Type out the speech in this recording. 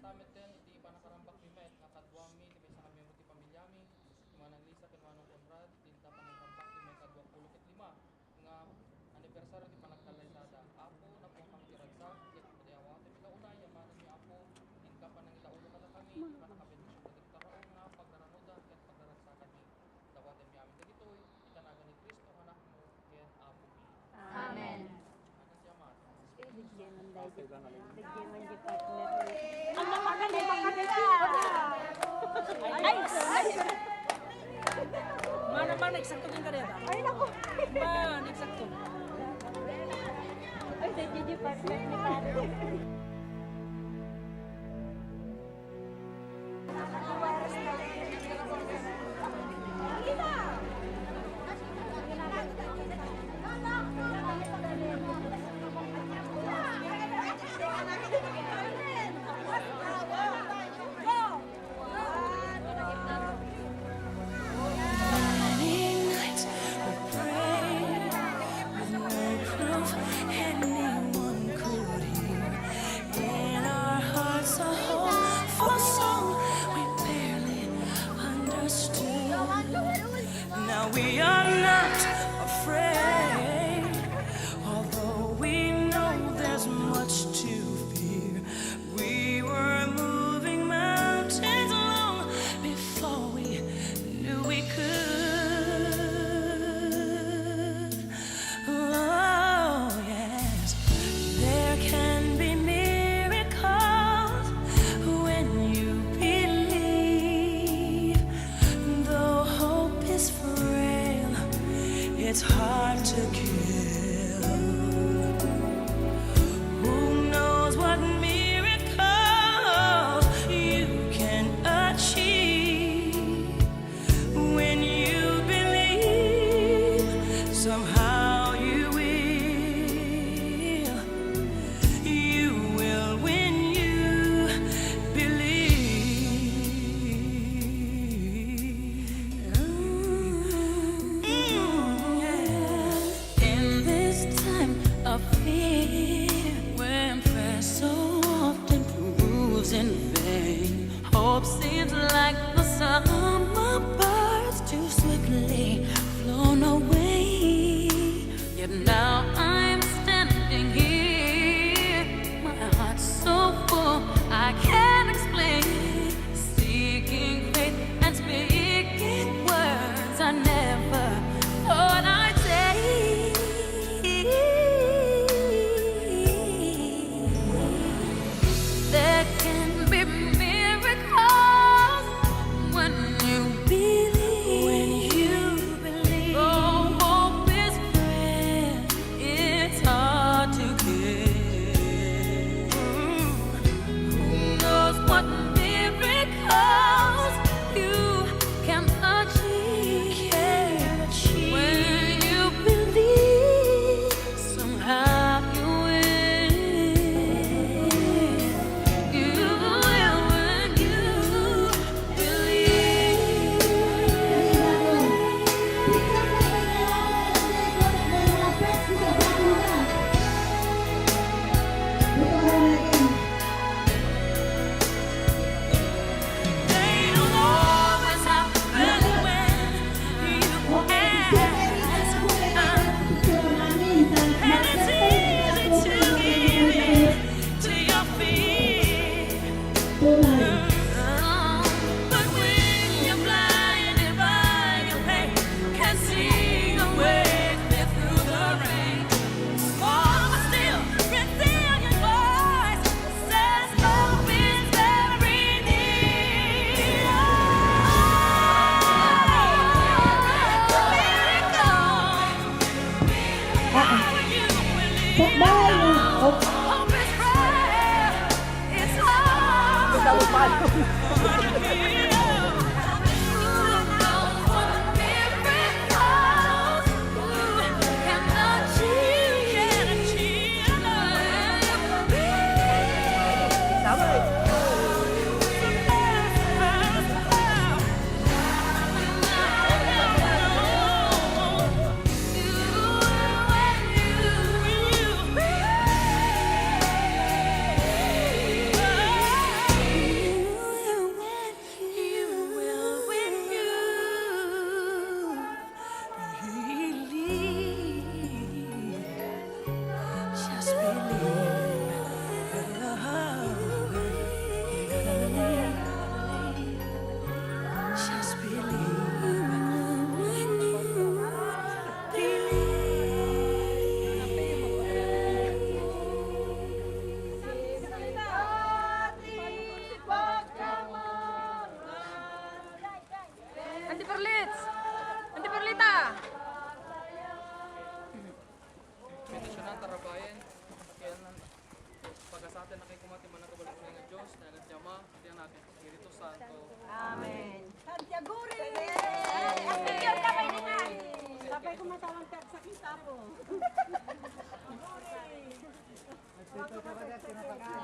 tamet ten iti panakarambak mi met nakadwami ti maysa nga miyembro ti pamilyami ti Manang Lisa ken Manong Conrad tinta panangrambak ti may kadwa 25 nga anibersaryo ti panagkalaysada. Apo napong kami ti ragsak ket padayawaten mi kaunay yamanan mi Apo inka panangilaulo kada kami ti panakabendisyon dagiti tarao nga pagraranuda ket pagraragsakan mi. Dawaten mi amin dagitoy itanagan ni Cristo nga anak mo ken Apo mi. Amen. Anas yamat. Bigyan man dahil. Bigyan man di partner. Ang naman ay! Mana ba eksakto ng karera? Ay, naku! Man, eksakto. Ay, di partner ni Pare. Now we are not afraid, although we know there's much to fear. We were moving mountains long before we knew we could. Oh, yes, there can be miracles when you believe, though hope is frail, it's hard to kill. Who knows what miracles you can achieve when you believe? Somehow you will. You will when you believe. In this time of fear, when prayer so often proves in vain, hope seems like the summer birds too swiftly flown away. Yet now I'm standing here, my heart's so full I can't explain, seeking faith and speaking words I never thought I'd say. There can be miracles when you believe. When you believe. Though hope is frail, it's hard to get. Who knows what miracles you can achieve when you believe? Somehow you will. You will when you They don't always happen when you ask. And it's easy to give in to your fear. But when you're blinded by your pain, can't see your way clear through the rain. Oh, but still, resilient voice says hope is very near. Hope is rare. It's hard. sa atin na kay kumati man ang kabalukunan ng Diyos, na nagdiyama, iti ang natin, Espiritu Santo. Amen. Santiaguri! Kapay ko matawang sa kita po. Nagtito ka ba dyan? Sinapakita.